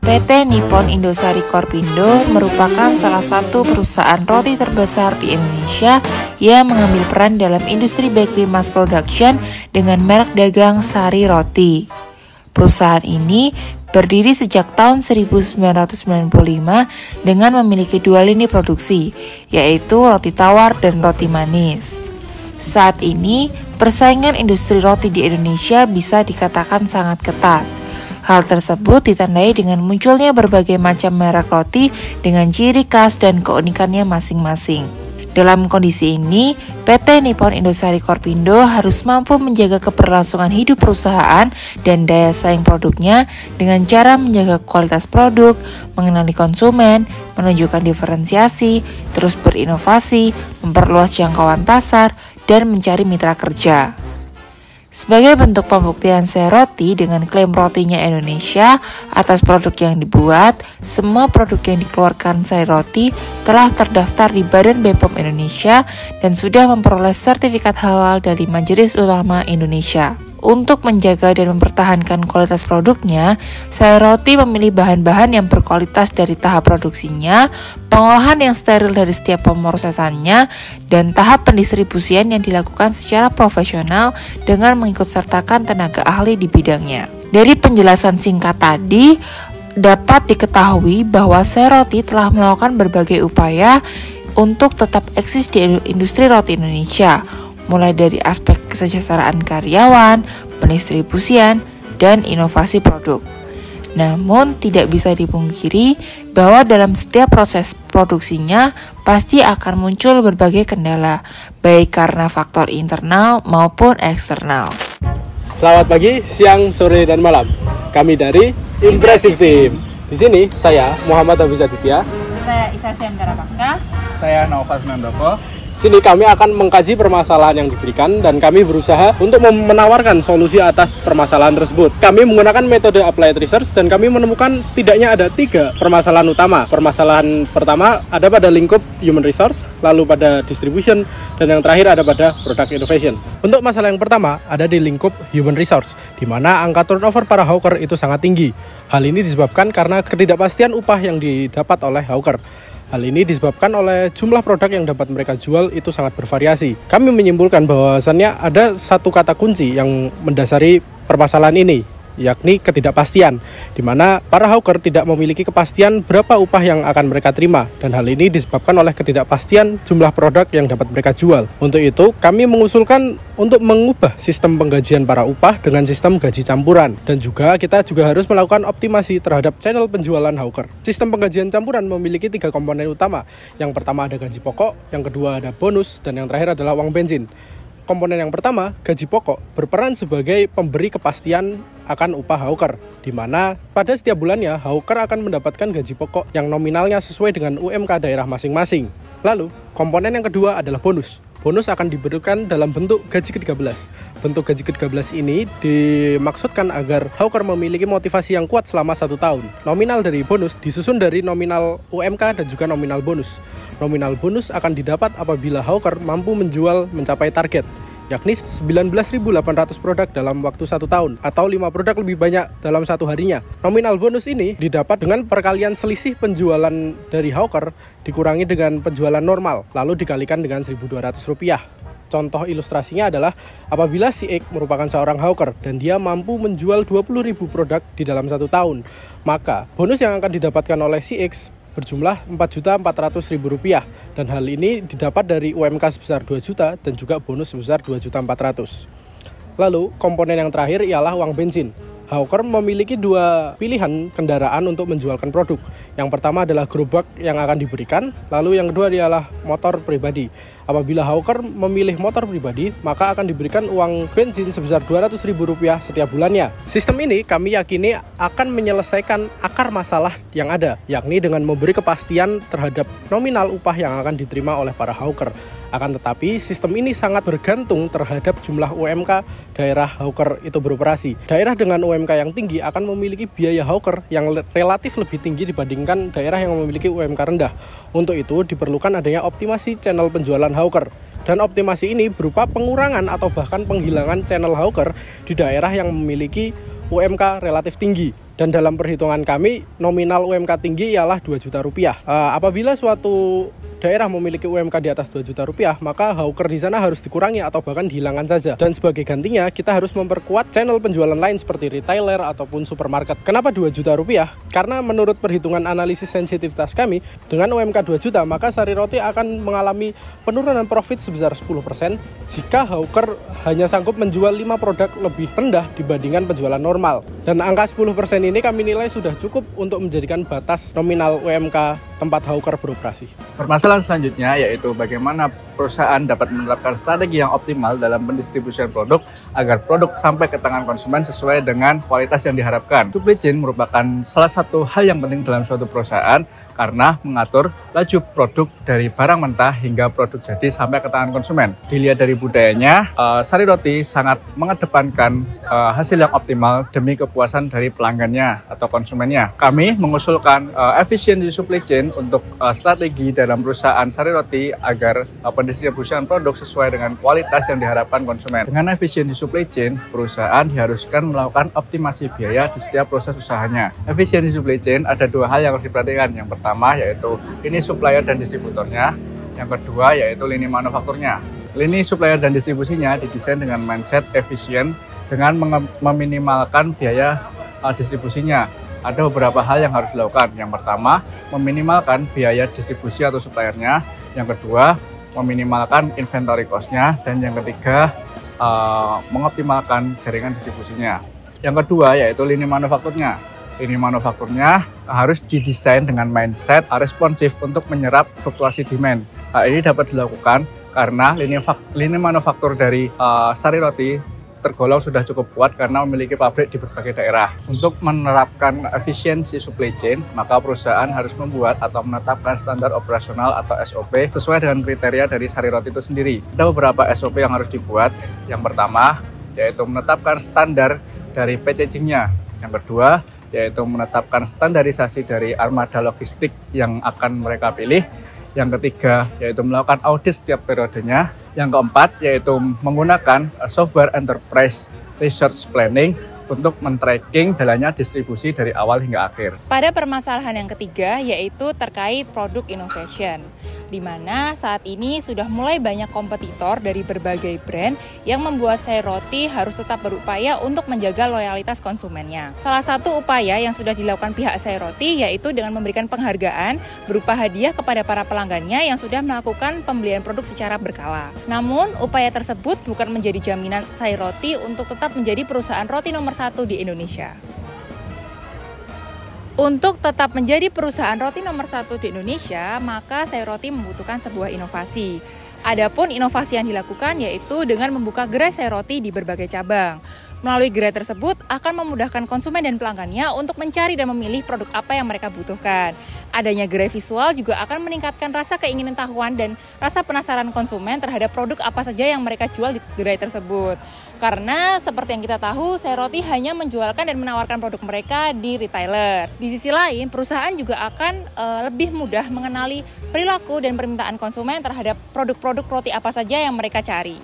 PT Nippon Indosari Korpindo merupakan salah satu perusahaan roti terbesar di Indonesia yang mengambil peran dalam industri bakery mass production dengan merek dagang Sari Roti. Perusahaan ini berdiri sejak tahun 1995 dengan memiliki dua lini produksi, yaitu roti tawar dan roti manis. Saat ini, persaingan industri roti di Indonesia bisa dikatakan sangat ketat. Hal tersebut ditandai dengan munculnya berbagai macam merek roti dengan ciri khas dan keunikannya masing-masing. Dalam kondisi ini, PT Nippon Indosari Korpindo harus mampu menjaga keberlangsungan hidup perusahaan dan daya saing produknya dengan cara menjaga kualitas produk, mengenali konsumen, menunjukkan diferensiasi, terus berinovasi, memperluas jangkauan pasar, dan mencari mitra kerja. Sebagai bentuk pembuktian Sari Roti dengan klaim rotinya Indonesia atas produk yang dibuat, semua produk yang dikeluarkan Sari Roti telah terdaftar di Badan BPOM Indonesia dan sudah memperoleh sertifikat halal dari Majelis Ulama Indonesia. Untuk menjaga dan mempertahankan kualitas produknya, Sari Roti memilih bahan-bahan yang berkualitas dari tahap produksinya, pengolahan yang steril dari setiap pemrosesannya, dan tahap pendistribusian yang dilakukan secara profesional dengan mengikutsertakan tenaga ahli di bidangnya. Dari penjelasan singkat tadi, dapat diketahui bahwa Sari Roti telah melakukan berbagai upaya untuk tetap eksis di industri roti Indonesia, mulai dari aspek kesejahteraan karyawan, pendistribusian, dan inovasi produk. Namun, tidak bisa dipungkiri bahwa dalam setiap proses produksinya pasti akan muncul berbagai kendala, baik karena faktor internal maupun eksternal. Selamat pagi, siang, sore, dan malam. Kami dari Impressive Team. Di sini saya Muhammad Hafiz Aditya. Saya Isa Syandara Pakta. Saya Naufal Sunandoko. Sini kami akan mengkaji permasalahan yang diberikan dan kami berusaha untuk menawarkan solusi atas permasalahan tersebut. Kami menggunakan metode applied research dan kami menemukan setidaknya ada 3 permasalahan utama. Permasalahan pertama ada pada lingkup human resource, lalu pada distribution, dan yang terakhir ada pada product innovation. Untuk masalah yang pertama ada di lingkup human resource, di mana angka turnover para hawker itu sangat tinggi. Hal ini disebabkan karena ketidakpastian upah yang didapat oleh hawker. Hal ini disebabkan oleh jumlah produk yang dapat mereka jual itu sangat bervariasi. Kami menyimpulkan bahwasannya ada satu kata kunci yang mendasari permasalahan ini, yakni ketidakpastian, di mana para hawker tidak memiliki kepastian berapa upah yang akan mereka terima, dan hal ini disebabkan oleh ketidakpastian jumlah produk yang dapat mereka jual. Untuk itu, kami mengusulkan untuk mengubah sistem penggajian para upah dengan sistem gaji campuran, dan kita juga harus melakukan optimasi terhadap channel penjualan hawker. Sistem penggajian campuran memiliki 3 komponen utama. Yang pertama ada gaji pokok, yang kedua ada bonus, dan yang terakhir adalah uang bensin. Komponen yang pertama, gaji pokok, berperan sebagai pemberi kepastian akan upah hawker, di mana pada setiap bulannya hawker akan mendapatkan gaji pokok yang nominalnya sesuai dengan UMK daerah masing-masing. Lalu, komponen yang kedua adalah bonus. Bonus akan diberikan dalam bentuk gaji ke-13. Bentuk gaji ke-13 ini dimaksudkan agar hawker memiliki motivasi yang kuat selama 1 tahun. Nominal dari bonus disusun dari nominal UMK dan juga nominal bonus. Nominal bonus akan didapat apabila hawker mampu menjual mencapai target, yakni 19.800 produk dalam waktu 1 tahun, atau 5 produk lebih banyak dalam 1 harinya. Nominal bonus ini didapat dengan perkalian selisih penjualan dari hawker dikurangi dengan penjualan normal, lalu dikalikan dengan Rp1.200. Contoh ilustrasinya adalah apabila si X merupakan seorang hawker dan dia mampu menjual 20.000 produk di dalam 1 tahun, maka bonus yang akan didapatkan oleh si X berjumlah Rp4.400.000, dan hal ini didapat dari UMK sebesar 2 juta dan juga bonus sebesar Rp2.400.000. Lalu komponen yang terakhir ialah uang bensin. Hawker memiliki 2 pilihan kendaraan untuk menjualkan produk. Yang pertama adalah gerobak yang akan diberikan, lalu yang kedua adalah motor pribadi. Apabila hawker memilih motor pribadi, maka akan diberikan uang bensin sebesar Rp200.000 setiap bulannya. Sistem ini kami yakini akan menyelesaikan akar masalah yang ada, yakni dengan memberi kepastian terhadap nominal upah yang akan diterima oleh para hawker. Akan tetapi, sistem ini sangat bergantung terhadap jumlah UMK daerah hawker itu beroperasi. Daerah dengan UMK yang tinggi akan memiliki biaya hawker yang relatif lebih tinggi dibandingkan daerah yang memiliki UMK rendah. Untuk itu, diperlukan adanya optimasi channel penjualan hawker. Dan optimasi ini berupa pengurangan atau bahkan penghilangan channel hawker di daerah yang memiliki UMK relatif tinggi. Dan dalam perhitungan kami, nominal UMK tinggi ialah 2 juta rupiah. Apabila suatu daerah memiliki UMK di atas 2 juta rupiah, maka hawker di sana harus dikurangi atau bahkan dihilangkan saja. Dan sebagai gantinya, kita harus memperkuat channel penjualan lain seperti retailer ataupun supermarket. Kenapa 2 juta rupiah? Karena menurut perhitungan analisis sensitivitas kami, dengan UMK 2 juta, maka Sari Roti akan mengalami penurunan profit sebesar 10% jika hawker hanya sanggup menjual 5 produk lebih rendah dibandingkan penjualan normal. Dan angka 10% ini kami nilai sudah cukup untuk menjadikan batas nominal UMK tempat hawker beroperasi. Permasalahan selanjutnya yaitu bagaimana perusahaan dapat menerapkan strategi yang optimal dalam pendistribusian produk agar produk sampai ke tangan konsumen sesuai dengan kualitas yang diharapkan. Supply chain merupakan salah satu hal yang penting dalam suatu perusahaan karena mengatur laju produk dari barang mentah hingga produk jadi sampai ke tangan konsumen. Dilihat dari budayanya, Sari Roti sangat mengedepankan hasil yang optimal demi kepuasan dari pelanggannya atau konsumennya. Kami mengusulkan efisiensi supply chain untuk strategi dalam perusahaan Sari Roti agar pendistribusian produk sesuai dengan kualitas yang diharapkan konsumen. Dengan efisiensi supply chain, perusahaan diharuskan melakukan optimasi biaya di setiap proses usahanya. Efisiensi supply chain ada 2 hal yang harus diperhatikan. Yang pertama yaitu lini supplier dan distributornya, yang kedua yaitu lini manufakturnya. Lini supplier dan distribusinya didesain dengan mindset efisien dengan meminimalkan biaya distribusinya. Ada beberapa hal yang harus dilakukan. Yang pertama, meminimalkan biaya distribusi atau suppliernya. Yang kedua, meminimalkan inventory cost-nya. Dan yang ketiga, mengoptimalkan jaringan distribusinya. Yang kedua yaitu lini manufakturnya. Lini manufakturnya harus didesain dengan mindset responsif untuk menyerap fluktuasi demand. Ini dapat dilakukan karena lini manufaktur dari Sari Roti tergolong sudah cukup kuat karena memiliki pabrik di berbagai daerah. Untuk menerapkan efisiensi supply chain, maka perusahaan harus membuat atau menetapkan standar operasional atau SOP sesuai dengan kriteria dari Sari Roti itu sendiri. Ada beberapa SOP yang harus dibuat. Yang pertama, yaitu menetapkan standar dari packaging-nya. Yang kedua, yaitu menetapkan standarisasi dari armada logistik yang akan mereka pilih. Yang ketiga, yaitu melakukan audit setiap periodenya. Yang keempat, yaitu menggunakan software enterprise resource planning untuk men-tracking jalannya distribusi dari awal hingga akhir. Pada permasalahan yang ketiga yaitu terkait produk innovation, di mana saat ini sudah mulai banyak kompetitor dari berbagai brand yang membuat Sari Roti harus tetap berupaya untuk menjaga loyalitas konsumennya. Salah satu upaya yang sudah dilakukan pihak Sari Roti yaitu dengan memberikan penghargaan berupa hadiah kepada para pelanggannya yang sudah melakukan pembelian produk secara berkala. Namun, upaya tersebut bukan menjadi jaminan Sari Roti untuk tetap menjadi perusahaan roti nomor 1 di Indonesia. Untuk tetap menjadi perusahaan roti nomor 1 di Indonesia, maka Sari Roti membutuhkan sebuah inovasi. Adapun inovasi yang dilakukan yaitu dengan membuka gerai Sari Roti di berbagai cabang. Melalui gerai tersebut akan memudahkan konsumen dan pelanggannya untuk mencari dan memilih produk apa yang mereka butuhkan. Adanya gerai visual juga akan meningkatkan rasa keinginan tahuan dan rasa penasaran konsumen terhadap produk apa saja yang mereka jual di gerai tersebut. Karena seperti yang kita tahu, Sari Roti hanya menjualkan dan menawarkan produk mereka di retailer. Di sisi lain, perusahaan juga akan lebih mudah mengenali perilaku dan permintaan konsumen terhadap produk-produk roti apa saja yang mereka cari.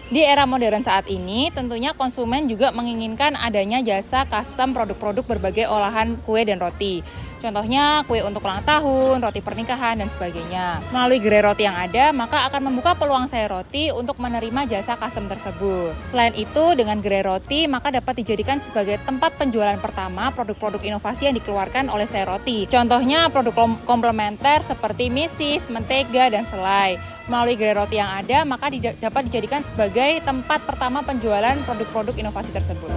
Di era modern saat ini, tentunya konsumen juga menginginkan adanya jasa custom produk-produk berbagai olahan kue dan roti. Contohnya kue untuk ulang tahun, roti pernikahan, dan sebagainya. Melalui gerai roti yang ada, maka akan membuka peluang Sari Roti untuk menerima jasa custom tersebut. Selain itu, dengan gerai roti, maka dapat dijadikan sebagai tempat penjualan pertama produk-produk inovasi yang dikeluarkan oleh Sari Roti. Contohnya produk komplementer seperti misis, mentega, dan selai. Melalui gerai roti yang ada, maka dapat dijadikan sebagai tempat pertama penjualan produk-produk inovasi tersebut.